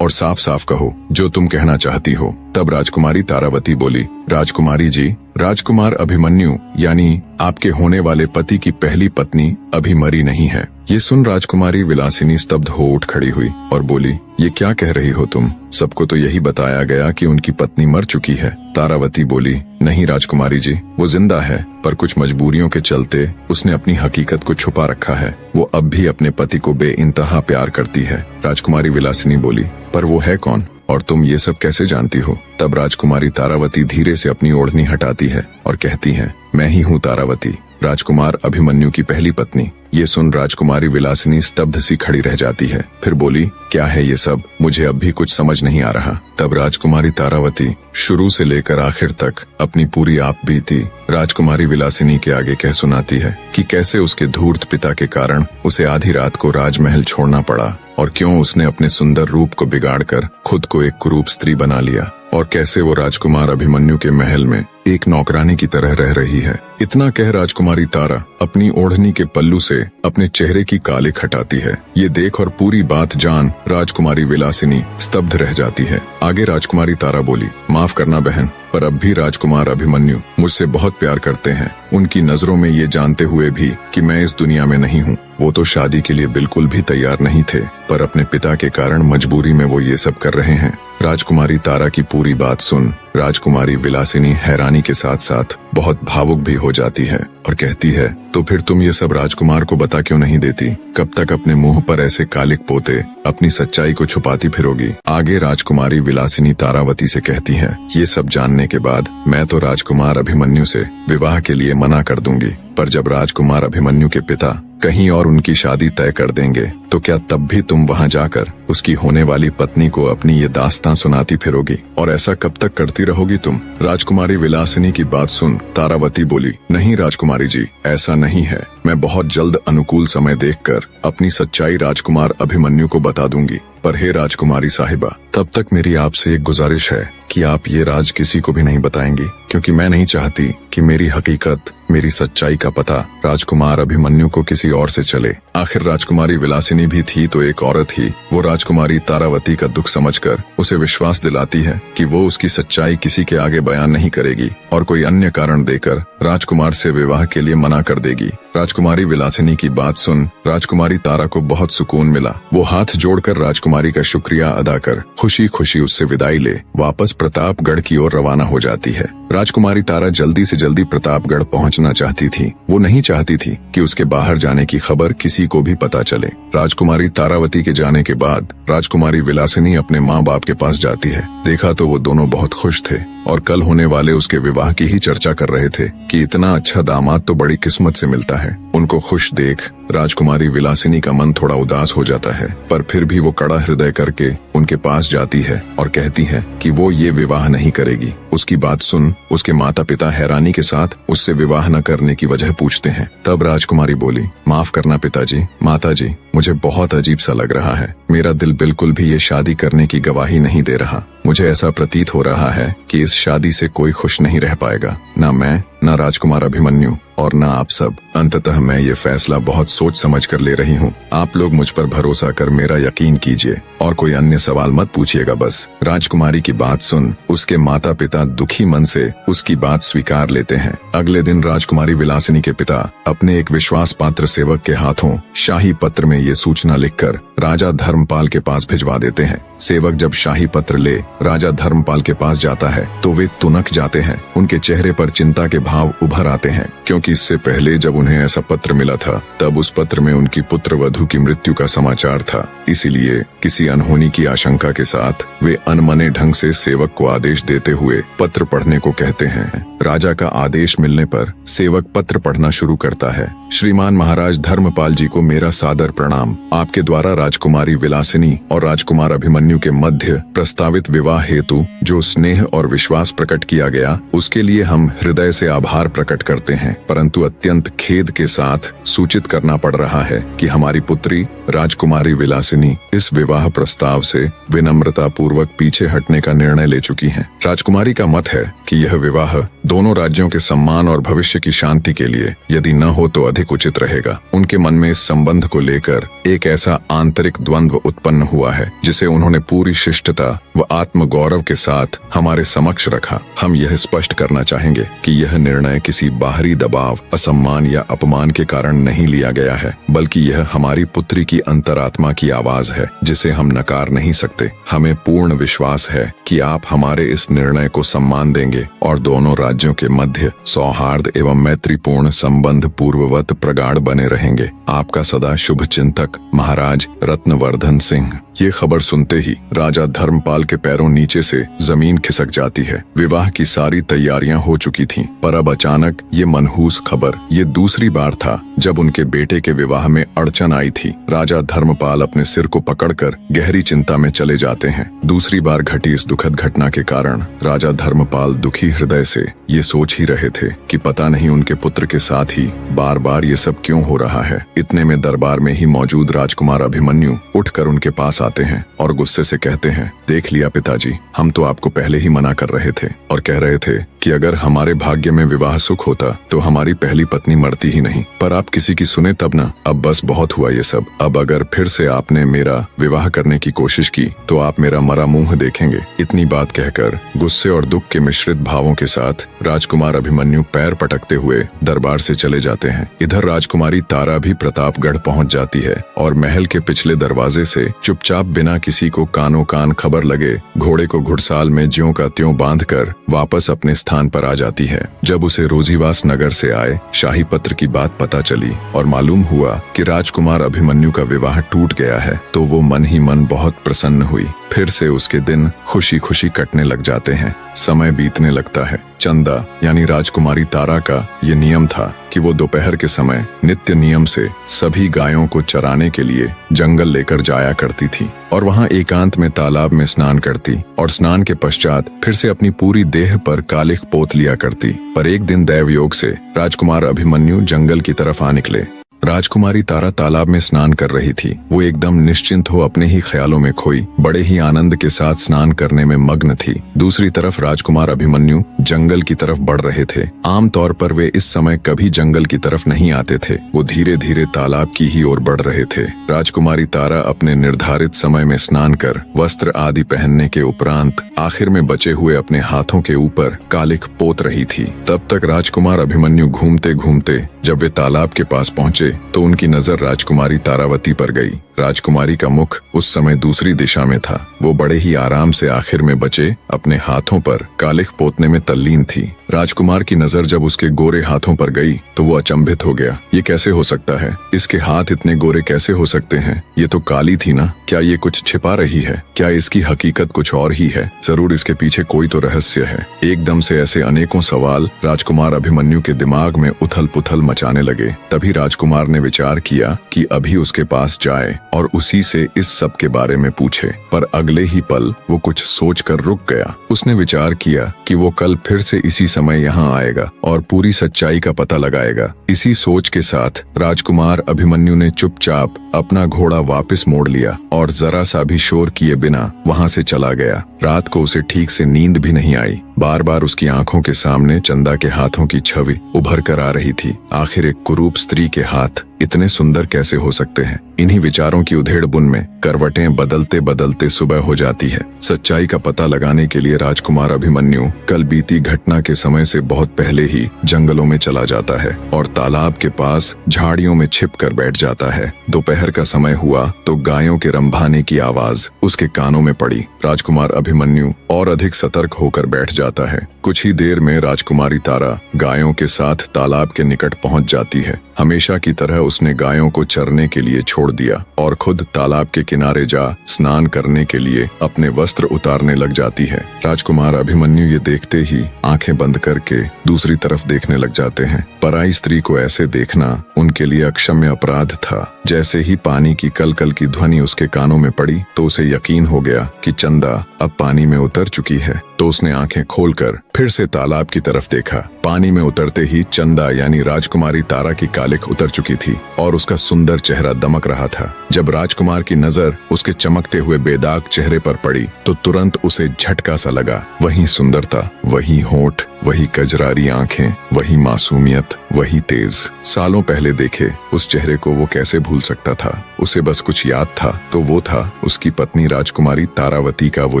और साफ साफ कहो जो तुम कहना चाहती हो। तब राजकुमारी तारावती बोली, राजकुमारी जी, राजकुमार अभिमन्यु यानी आपके होने वाले पति की पहली पत्नी अभी मरी नहीं है। ये सुन राजकुमारी विलासिनी स्तब्ध हो उठ खड़ी हुई और बोली, ये क्या कह रही हो तुम? सबको तो यही बताया गया कि उनकी पत्नी मर चुकी है। तारावती बोली, नहीं राजकुमारी जी, वो जिंदा है, पर कुछ मजबूरियों के चलते उसने अपनी हकीकत को छुपा रखा है। वो अब भी अपने पति को बेइंतहा प्यार करती है। राजकुमारी विलासिनी बोली, पर वो है कौन और तुम ये सब कैसे जानती हो? तब राजकुमारी तारावती धीरे से अपनी ओढ़नी हटाती है और कहती है, मैं ही हूँ तारावती, राजकुमार अभिमन्यु की पहली पत्नी। ये सुन राजकुमारी विलासिनी स्तब्ध सी खड़ी रह जाती है। फिर बोली, क्या है ये सब? मुझे अब भी कुछ समझ नहीं आ रहा। तब राजकुमारी तारावती शुरू से लेकर आखिर तक अपनी पूरी आप बीती राजकुमारी विलासिनी के आगे कह सुनाती है कि कैसे उसके धूर्त पिता के कारण उसे आधी रात को राजमहल छोड़ना पड़ा और क्यों उसने अपने सुंदर रूप को बिगाड़कर खुद को एक कुरूप स्त्री बना लिया और कैसे वो राजकुमार अभिमन्यु के महल में एक नौकरानी की तरह रह रही है। इतना कह राजकुमारी तारा अपनी ओढ़नी के पल्लू से अपने चेहरे की कालिक हटाती है। ये देख और पूरी बात जान राजकुमारी विलासिनी स्तब्ध रह जाती है। आगे राजकुमारी तारा बोली, माफ करना बहन, पर अब भी राजकुमार अभिमन्यु मुझसे बहुत प्यार करते हैं। उनकी नजरों में ये जानते हुए भी कि मैं इस दुनिया में नहीं हूँ। वो तो शादी के लिए बिल्कुल भी तैयार नहीं थे, पर अपने पिता के कारण मजबूरी में वो ये सब कर रहे हैं। राजकुमारी तारा की पूरी बात सुन राजकुमारी विलासिनी हैरानी के साथ साथ बहुत भावुक भी हो जाती है और कहती है, तो फिर तुम ये सब राजकुमार को बता क्यों नहीं देती? कब तक अपने मुंह पर ऐसे कालिक पोते अपनी सच्चाई को छुपाती फिरोगी? आगे राजकुमारी विलासिनी तारावती से कहती है, ये सब जानने के बाद मैं तो राजकुमार अभिमन्यु से विवाह के लिए मना कर दूंगी, पर जब राजकुमार अभिमन्यु के पिता कहीं और उनकी शादी तय कर देंगे तो क्या तब भी तुम वहां जाकर उसकी होने वाली पत्नी को अपनी ये दास्तां सुनाती फिरोगी? और ऐसा कब तक करती रहोगी तुम? राजकुमारी विलासिनी की बात सुन तारावती बोली, नहीं राजकुमारी जी, ऐसा नहीं है। मैं बहुत जल्द अनुकूल समय देखकर अपनी सच्चाई राजकुमार अभिमन्यु को बता दूंगी। पर हे राजकुमारी साहिबा, तब तक मेरी आपसे एक गुजारिश है कि आप ये राज किसी को भी नहीं बताएंगी, क्योंकि मैं नहीं चाहती कि मेरी हकीकत, मेरी सच्चाई का पता राजकुमार अभिमन्यु को किसी और से चले। आखिर राजकुमारी विलासिनी भी थी तो एक औरत ही। वो राजकुमारी तारावती का दुख समझकर उसे विश्वास दिलाती है कि वो उसकी सच्चाई किसी के आगे बयान नहीं करेगी और कोई अन्य कारण देकर राजकुमार से विवाह के लिए मना कर देगी। राजकुमारी विलासिनी की बात सुन राजकुमारी तारा को बहुत सुकून मिला। वो हाथ जोड़कर राजकुमारी का शुक्रिया अदा कर खुशी खुशी उससे विदाई ले वापस प्रतापगढ़ की ओर रवाना हो जाती है। राजकुमारी तारा जल्दी से जल्दी प्रतापगढ़ पहुंचना चाहती थी। वो नहीं चाहती थी कि उसके बाहर जाने की खबर किसी को भी पता चले। राजकुमारी तारावती के जाने के बाद राजकुमारी विलासिनी अपने माँ बाप के पास जाती है। देखा तो वो दोनों बहुत खुश थे और कल होने वाले उसके विवाह की ही चर्चा कर रहे थे कि इतना अच्छा दामाद तो बड़ी किस्मत से मिलता है। उनको खुश देख राजकुमारी विलासिनी का मन थोड़ा उदास हो जाता है, पर फिर भी वो कड़ा हृदय करके उनके पास जाती है और कहती है कि वो ये विवाह नहीं करेगी। उसकी बात सुन उसके माता पिता हैरानी के साथ उससे विवाह न करने की वजह पूछते हैं। तब राजकुमारी बोली, माफ करना पिताजी, माताजी, मुझे बहुत अजीब सा लग रहा है। मेरा दिल बिल्कुल भी ये शादी करने की गवाही नहीं दे रहा। मुझे ऐसा प्रतीत हो रहा है कि इस शादी से कोई खुश नहीं रह पाएगा, ना मैं, ना राजकुमार अभिमन्यु और ना आप सब। अंततः मैं ये फैसला बहुत सोच समझ कर ले रही हूँ। आप लोग मुझ पर भरोसा कर मेरा यकीन कीजिए और कोई अन्य सवाल मत पूछिएगा बस। राजकुमारी की बात सुन उसके माता पिता दुखी मन से उसकी बात स्वीकार लेते हैं। अगले दिन राजकुमारी विलासिनी के पिता अपने एक विश्वास पात्र सेवक के हाथों शाही पत्र में ये सूचना लिखकर राजा धर्मपाल के पास भिजवा देते हैं। सेवक जब शाही पत्र ले राजा धर्मपाल के पास जाता है तो वे तुनक जाते हैं। उनके चेहरे पर चिंता के भाव उभर आते हैं, क्योंकि इससे पहले जब उन्हें ऐसा पत्र मिला था तब उस पत्र में उनकी पुत्र वधू की मृत्यु का समाचार था। इसीलिए किसी अनहोनी की आशंका के साथ वे अनमने ढंग से सेवक को आदेश देते हुए पत्र पढ़ने को कहते हैं। राजा का आदेश मिलने पर सेवक पत्र पढ़ना शुरू करता है। श्रीमान महाराज धर्मपाल जी को मेरा सादर प्रणाम। आपके द्वारा राजकुमारी विलासिनी और राजकुमार अभिमन्यु के मध्य प्रस्तावित विवाह विवाह हेतु जो स्नेह और विश्वास प्रकट किया गया उसके लिए हम हृदय से आभार प्रकट करते हैं, परंतु अत्यंत खेद के साथ सूचित करना पड़ रहा है कि हमारी पुत्री राजकुमारी विलासिनी इस विवाह प्रस्ताव से विनम्रता पूर्वक पीछे हटने का निर्णय ले चुकी हैं। राजकुमारी का मत है कि यह विवाह दोनों राज्यों के सम्मान और भविष्य की शांति के लिए यदि न हो तो अधिक उचित रहेगा। उनके मन में इस संबंध को लेकर एक ऐसा आंतरिक द्वंद्व उत्पन्न हुआ है जिसे उन्होंने पूरी शिष्टता व आत्मगौरव के साथ हमारे समक्ष रखा। हम यह स्पष्ट करना चाहेंगे कि यह निर्णय किसी बाहरी दबाव, असम्मान या अपमान के कारण नहीं लिया गया है, बल्कि यह हमारी पुत्री की अंतरात्मा की आवाज है जिसे हम नकार नहीं सकते। हमें पूर्ण विश्वास है कि आप हमारे इस निर्णय को सम्मान देंगे और दोनों राज्यों के मध्य सौहार्द एवं मैत्रीपूर्ण संबंध पूर्ववत प्रगाढ़ बने रहेंगे। आपका सदा शुभ चिंतक महाराज रत्नवर्धन सिंह। ये खबर सुनते ही राजा धर्मपाल के पैरों नीचे से जमीन खिसक जाती है। विवाह की सारी तैयारियां हो चुकी थीं, पर अब अचानक ये मनहूस खबर। ये दूसरी बार था जब उनके बेटे के विवाह में अड़चन आई थी। राजा धर्मपाल अपने सिर को पकड़कर गहरी चिंता में चले जाते हैं। दूसरी बार घटी इस दुखद घटना के कारण राजा धर्मपाल दुखी हृदय से ये सोच ही रहे थे कि पता नहीं उनके पुत्र के साथ ही बार बार ये सब क्यों हो रहा है। इतने में दरबार में ही मौजूद राजकुमार अभिमन्यु उठकर उनके पास आते हैं और गुस्से से कहते हैं, देख लिया पिताजी, हम तो आपको पहले ही मना कर रहे थे और कह रहे थे कि अगर हमारे भाग्य में विवाह सुख होता तो हमारी पहली पत्नी मरती ही नहीं, पर आप किसी की सुने तब ना। अब बस बहुत हुआ ये सब। अब अगर फिर से आपने मेरा विवाह करने की कोशिश की तो आप मेरा मरा मुंह देखेंगे। इतनी बात कहकर गुस्से और दुख के मिश्रित भावों के साथ राजकुमार अभिमन्यु पैर पटकते हुए दरबार से चले जाते हैं। इधर राजकुमारी तारा भी प्रतापगढ़ पहुंच जाती है और महल के पिछले दरवाजे से चुपचाप बिना किसी को कानों कान खबर लगे घोड़े को घुड़साल में ज्यों का त्यों बांधकर वापस अपने स्थान पर आ जाती है। जब उसे रोजीवास नगर से आए शाही पत्र की बात पता चली और मालूम हुआ कि राजकुमार अभिमन्यु का विवाह टूट गया है तो वो मन ही मन बहुत प्रसन्न हुई। फिर से उसके दिन खुशी खुशी कटने लग जाते हैं। समय बीतने लगता है। चंदा यानी राजकुमारी तारा का ये नियम था कि वो दोपहर के समय नित्य नियम से सभी गायों को चराने के लिए जंगल लेकर जाया करती थी और वहां एकांत में तालाब में स्नान करती और स्नान के पश्चात फिर से अपनी पूरी देह पर कालिख पोत लिया करती। पर एक दिन दैवयोग से राजकुमार अभिमन्यु जंगल की तरफ आ निकले। राजकुमारी तारा तालाब में स्नान कर रही थी। वो एकदम निश्चिंत हो अपने ही ख्यालों में खोई बड़े ही आनंद के साथ स्नान करने में मग्न थी। दूसरी तरफ राजकुमार अभिमन्यु जंगल की तरफ बढ़ रहे थे। आमतौर पर वे इस समय कभी जंगल की तरफ नहीं आते थे। वो धीरे धीरे तालाब की ही ओर बढ़ रहे थे। राजकुमारी तारा अपने निर्धारित समय में स्नान कर वस्त्र आदि पहनने के उपरांत आखिर में बचे हुए अपने हाथों के ऊपर कालिख पोत रही थी। तब तक राजकुमार अभिमन्यु घूमते घूमते जब वे तालाब के पास पहुंचे तो उनकी नजर राजकुमारी तारावती पर गई। राजकुमारी का मुख उस समय दूसरी दिशा में था। वो बड़े ही आराम से आखिर में बचे अपने हाथों पर कालिख पोतने में तल्लीन थी। राजकुमार की नजर जब उसके गोरे हाथों पर गई तो वो अचंभित हो गया। ये कैसे हो सकता है? इसके हाथ इतने गोरे कैसे हो सकते हैं? ये तो काली थी ना। क्या ये कुछ छिपा रही है? क्या इसकी हकीकत कुछ और ही है? जरूर इसके पीछे कोई तो रहस्य है। एकदम से ऐसे अनेकों सवाल राजकुमार अभिमन्यु के दिमाग में उथल पुथल मचाने लगे। तभी राजकुमार ने विचार किया कि अभी उसके पास जाए और उसी से इस सब के बारे में पूछे। पर अगले ही पल वो कुछ सोचकर रुक गया। उसने विचार किया कि वो कल फिर से इसी समय यहाँ आएगा और पूरी सच्चाई का पता लगाएगा। इसी सोच के साथ राजकुमार अभिमन्यु ने चुपचाप अपना घोड़ा वापस मोड़ लिया और जरा सा भी शोर किए बिना वहां से चला गया। रात को उसे ठीक से नींद भी नहीं आई। बार बार उसकी आंखों के सामने चंदा के हाथों की छवि उभर कर आ रही थी। आखिर एक कुरूप स्त्री के हाथ इतने सुंदर कैसे हो सकते हैं? इन्हीं विचारों की उधेड़-बुन में करवटें बदलते बदलते सुबह हो जाती है। सच्चाई का पता लगाने के लिए राजकुमार अभिमन्यु कल बीती घटना के समय से बहुत पहले ही जंगलों में चला जाता है और तालाब के पास झाड़ियों में छिप कर बैठ जाता है। दोपहर का समय हुआ तो गायों के रंभाने की आवाज उसके कानों में पड़ी। राजकुमार अभिमन्यु और अधिक सतर्क होकर बैठ जाता है। कुछ ही देर में राजकुमारी तारा गायों के साथ तालाब के निकट पहुंच जाती है। हमेशा की तरह उसने गायों को चरने के लिए छोड़ दिया और खुद तालाब के किनारे जा स्नान करने के लिए अपने वस्त्र उतारने लग जाती है। राजकुमार अभिमन्यु ये देखते ही आंखें बंद करके दूसरी तरफ देखने लग जाते हैं। पराई स्त्री को ऐसे देखना उनके लिए अक्षम्य अपराध था। जैसे ही पानी की कलकल की ध्वनि उसके कानों में पड़ी तो उसे यकीन हो गया कि चंदा अब पानी में उतर चुकी है। तो उसने आंखें खोलकर फिर से तालाब की तरफ देखा। पानी में उतरते ही चंदा यानी राजकुमारी तारा की कालिख उतर चुकी थी और उसका सुंदर चेहरा दमक रहा था। जब राजकुमार की नजर उसके चमकते हुए बेदाग चेहरे पर पड़ी तो तुरंत उसे झटका सा लगा। वही सुंदरता, वही होंठ, वही कजरारी आंखें, वही मासूमियत, वही तेज। सालों पहले देखे उस चेहरे को वो कैसे भूल सकता था। उसे बस कुछ याद था तो वो था उसकी पत्नी राजकुमारी तारावती का वो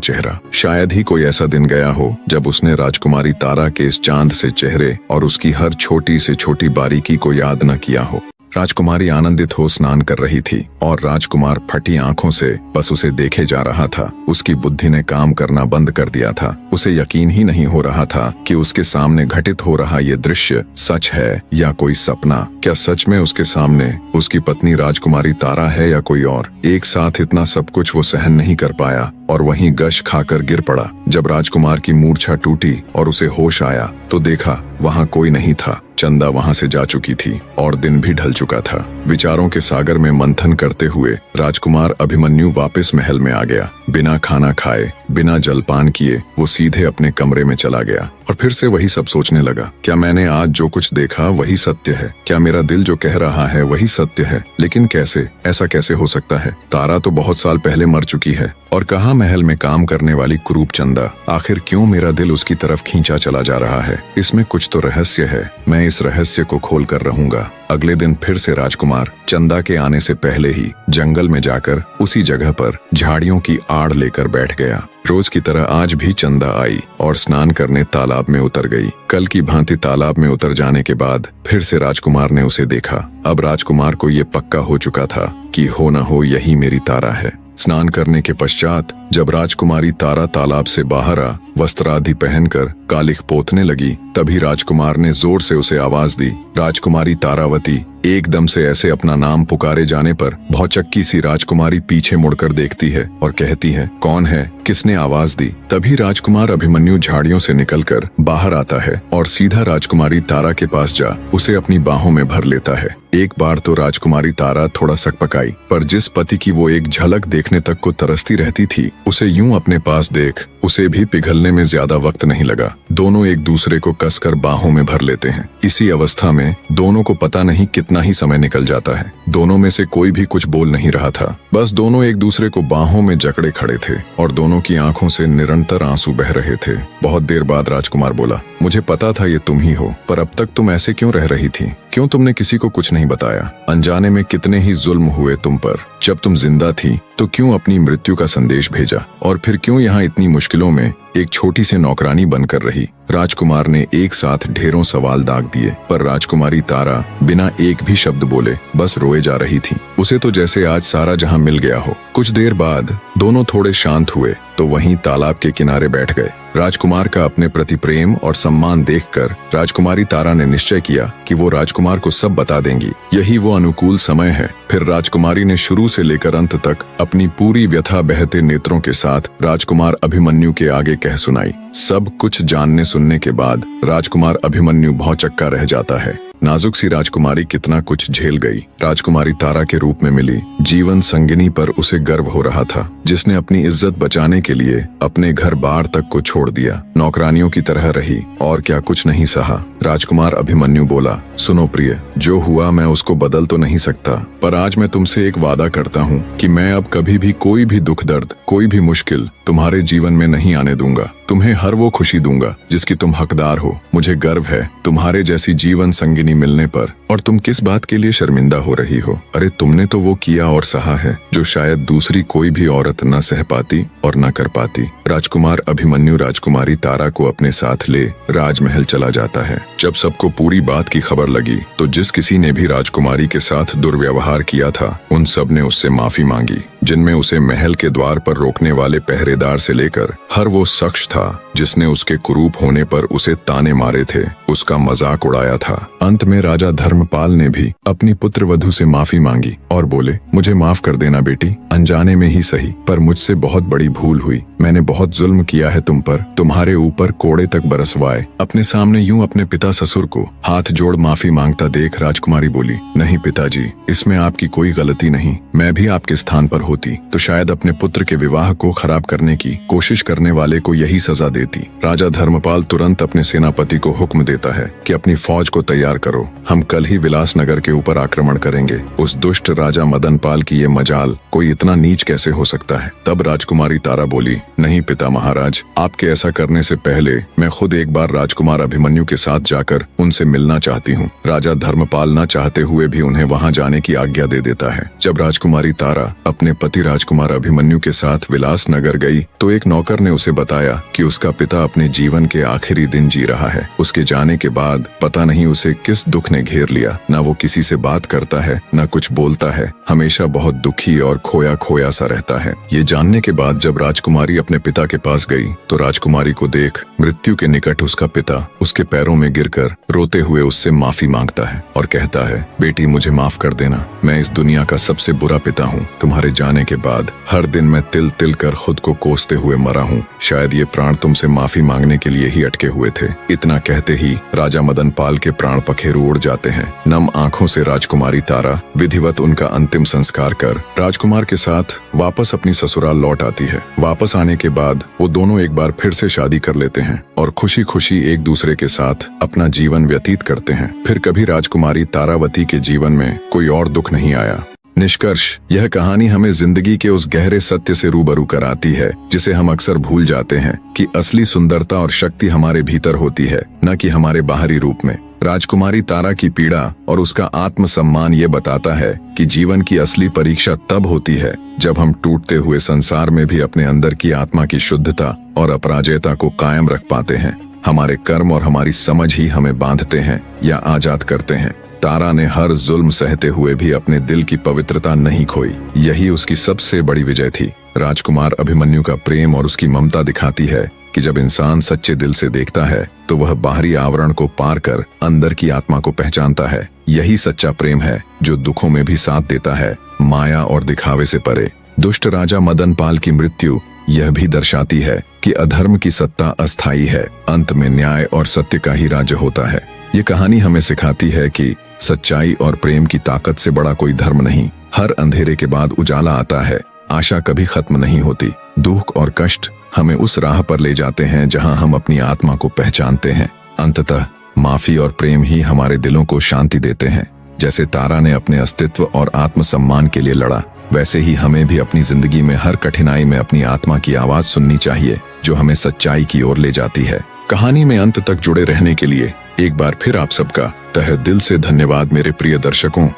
चेहरा। शायद ही कोई ऐसा दिन गया हो जब उसने राजकुमारी तारा के इस चांद से चेहरे और उसकी हर छोटी से छोटी बारीकी को याद न किया हो। राजकुमारी आनंदित हो स्नान कर रही थी और राजकुमार फटी आंखों से बस उसे देखे जा रहा था। उसकी बुद्धि ने काम करना बंद कर दिया था। उसे यकीन ही नहीं हो रहा था कि उसके सामने घटित हो रहा ये दृश्य सच है या कोई सपना। क्या सच में उसके सामने उसकी पत्नी राजकुमारी तारा है या कोई और? एक साथ इतना सब कुछ वो सहन नहीं कर पाया और वहीं गश खाकर गिर पड़ा। जब राजकुमार की मूर्छा टूटी और उसे होश आया तो देखा वहां कोई नहीं था। चंदा वहां से जा चुकी थी और दिन भी ढल चुका था। विचारों के सागर में मंथन करते हुए राजकुमार अभिमन्यु वापस महल में आ गया। बिना खाना खाए, बिना जलपान किए वो सीधे अपने कमरे में चला गया और फिर से वही सब सोचने लगा। क्या मैंने आज जो कुछ देखा वही सत्य है? क्या मेरा दिल जो कह रहा है वही सत्य है? लेकिन कैसे? ऐसा कैसे हो सकता है? तारा तो बहुत साल पहले मर चुकी है और कहाँ महल में काम करने वाली कुरूप चंदा? आखिर क्यों मेरा दिल उसकी तरफ खींचा चला जा रहा है? इसमें कुछ तो रहस्य है। मैं इस रहस्य को खोल कर रहूंगा। अगले दिन फिर से राजकुमार चंदा के आने से पहले ही जंगल में जाकर उसी जगह पर झाड़ियों की आड़ लेकर बैठ गया। रोज की तरह आज भी चंदा आई और स्नान करने तालाब में उतर गई। कल की भांति तालाब में उतर जाने के बाद फिर से राजकुमार ने उसे देखा। अब राजकुमार को ये पक्का हो चुका था कि हो न हो यही मेरी तारा है। स्नान करने के पश्चात जब राजकुमारी तारा तालाब से बाहर आ वस्त्रादि पहनकर कालिख पोतने लगी तभी राजकुमार ने जोर से उसे आवाज दी। राजकुमारी तारावती। एकदम से ऐसे अपना नाम पुकारे जाने पर भौचक्की सी राजकुमारी पीछे मुड़कर देखती है और कहती है, कौन है? किसने आवाज दी? तभी राजकुमार अभिमन्यु झाड़ियों से निकलकर बाहर आता है और सीधा राजकुमारी तारा के पास जा उसे अपनी बाहों में भर लेता है। एक बार तो राजकुमारी तारा थोड़ा सकपकाई, पर जिस पति की वो एक झलक देखने तक को तरसती रहती थी उसे यूं अपने पास देख उसे भी पिघलने में ज्यादा वक्त नहीं लगा। दोनों एक दूसरे को कसकर बाहों में भर लेते हैं। इसी अवस्था में दोनों को पता नहीं कितना ही समय निकल जाता है। दोनों में से कोई भी कुछ बोल नहीं रहा था। बस दोनों एक दूसरे को बाहों में जकड़े खड़े थे और दोनों की आंखों से निरंतर आंसू बह रहे थे। बहुत देर बाद राजकुमार बोला, मुझे पता था ये तुम ही हो, पर अब तक तुम ऐसे क्यों रह रही थी? क्यों तुमने किसी को कुछ नहीं बताया? अनजाने में कितने ही जुल्म हुए तुम पर। जब तुम जिंदा थी तो क्यों अपनी मृत्यु का संदेश भेजा और फिर क्यों यहाँ इतनी मुश्किलों में एक छोटी सी नौकरानी बनकर रही? राजकुमार ने एक साथ ढेरों सवाल दाग दिए, पर राजकुमारी तारा बिना एक भी शब्द बोले बस रोए जा रही थी। उसे तो जैसे आज सारा जहां मिल गया हो। कुछ देर बाद दोनों थोड़े शांत हुए तो वहीं तालाब के किनारे बैठ गए। राजकुमार का अपने प्रति प्रेम और सम्मान देखकर राजकुमारी तारा ने निश्चय किया कि वो राजकुमार को सब बता देंगी। यही वो अनुकूल समय है। फिर राजकुमारी ने शुरू से लेकर अंत तक अपनी पूरी व्यथा बहते नेत्रों के साथ राजकुमार अभिमन्यु के आगे कह सुनाई। सब कुछ जानने सुनने के बाद राजकुमार अभिमन्यु भौचक्का रह जाता है। नाजुक सी राजकुमारी कितना कुछ झेल गई। राजकुमारी तारा के रूप में मिली जीवन संगिनी पर उसे गर्व हो रहा था, जिसने अपनी इज्जत बचाने के लिए अपने घर बार तक को छोड़ दिया, नौकरानियों की तरह रही और क्या कुछ नहीं सहा। राजकुमार अभिमन्यु बोला, सुनो प्रिय, जो हुआ मैं उसको बदल तो नहीं सकता, पर आज मैं तुमसे एक वादा करता हूँ कि मैं अब कभी भी कोई भी दुख दर्द, कोई भी मुश्किल तुम्हारे जीवन में नहीं आने दूंगा। तुम्हें हर वो खुशी दूंगा जिसकी तुम हकदार हो। मुझे गर्व है तुम्हारे जैसी जीवन संगिनी मिलने पर। और तुम किस बात के लिए शर्मिंदा हो रही हो? अरे तुमने तो वो किया और सहा है जो शायद दूसरी कोई भी औरत न सह पाती और न कर पाती। राजकुमार अभिमन्यु राजकुमारी तारा को अपने साथ ले राजमहल चला जाता है। जब सबको पूरी बात की खबर लगी तो जिस किसी ने भी राजकुमारी के साथ दुर्व्यवहार किया था उन सब ने उससे माफी मांगी, जिनमें उसे महल के द्वार पर रोकने वाले पहरेदार से लेकर हर वो शख्स था था जिसने उसके कुरूप होने पर उसे ताने मारे थे, उसका मजाक उड़ाया था। अंत में राजा धर्मपाल ने भी अपनी पुत्र वधू से माफी मांगी और बोले, मुझे माफ कर देना बेटी, अनजाने में ही सही, पर मुझसे बहुत बड़ी भूल हुई। मैंने बहुत जुल्म किया है तुम पर, तुम्हारे ऊपर कोड़े तक बरसवाए। अपने सामने यूं अपने पिता ससुर को हाथ जोड़ माफी मांगता देख राजकुमारी बोली, नहीं पिताजी, इसमें आपकी कोई गलती नहीं। मैं भी आपके स्थान पर होती तो शायद अपने पुत्र के विवाह को खराब करने की कोशिश करने वाले को यही सजा देती। राजा धर्मपाल तुरंत अपने सेनापति को हुक्म देता है कि अपनी फौज को तैयार करो, हम कल ही विलासनगर के ऊपर आक्रमण करेंगे। उस दुष्ट राजा मदनपाल की ये मजाल, कोई इतना नीच कैसे हो सकता है। तब राजकुमारी तारा बोली, नहीं पिता महाराज, आपके ऐसा करने से पहले मैं खुद एक बार राजकुमार अभिमन्यु के साथ जाकर उनसे मिलना चाहती हूँ। राजा धर्मपाल न चाहते हुए भी उन्हें वहाँ जाने की आज्ञा दे देता है। जब राजकुमारी तारा अपने पति राजकुमार अभिमन्यु के साथ विलासनगर गई तो एक नौकर ने उसे बताया कि उसका पिता अपने जीवन के आखिरी दिन जी रहा है। उसके जाने के बाद पता नहीं उसे किस दुख ने घेर लिया, न वो किसी से बात करता है न कुछ बोलता है, हमेशा बहुत दुखी और खोया खोया सा रहता है। ये जानने के बाद जब राजकुमारी अपने पिता के पास गई तो राजकुमारी को देख मृत्यु के निकट उसका पिता उसके पैरों में गिरकर रोते हुए उससे माफी मांगता है और कहता है, बेटी मुझे माफ कर देना, मैं इस दुनिया का सबसे बुरा पिता हूँ। तुम्हारे जाने के बाद हर दिन मैं तिल तिल कर खुद को कोसते हुए मरा हूँ। शायद ये प्राण तुमसे माफी मांगने के लिए ही अटके हुए थे। इतना कहते ही राजा मदनपाल के प्राण पखेरु उड़ जाते हैं। नम आंखों से राजकुमारी तारा विधिवत उनका अंतिम संस्कार कर राजकुमार के साथ वापस अपनी ससुराल लौट आती है। वापस आने के बाद वो दोनों एक बार फिर से शादी कर लेते हैं और खुशी खुशी एक दूसरे के साथ अपना जीवन व्यतीत करते हैं। फिर कभी राजकुमारी तारावती के जीवन में कोई और दुख नहीं आया। निष्कर्ष, यह कहानी हमें जिंदगी के उस गहरे सत्य से रूबरू कराती है जिसे हम अक्सर भूल जाते हैं कि असली सुंदरता और शक्ति हमारे भीतर होती है, न कि हमारे बाहरी रूप में। राजकुमारी तारा की पीड़ा और उसका आत्मसम्मान ये बताता है कि जीवन की असली परीक्षा तब होती है जब हम टूटते हुए संसार में भी अपने अंदर की आत्मा की शुद्धता और अपराजेयता को कायम रख पाते हैं। हमारे कर्म और हमारी समझ ही हमें बांधते हैं या आजाद करते हैं। तारा ने हर जुल्म सहते हुए भी अपने दिल की पवित्रता नहीं खोई, यही उसकी सबसे बड़ी विजय थी। राजकुमार अभिमन्यु का प्रेम और उसकी ममता दिखाती है कि जब इंसान सच्चे दिल से देखता है तो वह बाहरी आवरण को पार कर अंदर की आत्मा को पहचानता है। यही सच्चा प्रेम है जो दुखों में भी साथ देता है, माया और दिखावे से परे। दुष्ट राजा मदनपाल की मृत्यु यह भी दर्शाती है कि अधर्म की सत्ता अस्थायी है, अंत में न्याय और सत्य का ही राज्य होता है। ये कहानी हमें सिखाती है कि सच्चाई और प्रेम की ताकत से बड़ा कोई धर्म नहीं। हर अंधेरे के बाद उजाला आता है, आशा कभी खत्म नहीं होती। दुख और कष्ट हमें उस राह पर ले जाते हैं जहां हम अपनी आत्मा को पहचानते हैं। अंततः माफी और प्रेम ही हमारे दिलों को शांति देते हैं। जैसे तारा ने अपने अस्तित्व और आत्मसम्मान के लिए लड़ा, वैसे ही हमें भी अपनी जिंदगी में हर कठिनाई में अपनी आत्मा की आवाज सुननी चाहिए जो हमें सच्चाई की ओर ले जाती है। कहानी में अंत तक जुड़े रहने के लिए एक बार फिर आप सबका तहे दिल से धन्यवाद मेरे प्रिय दर्शकों।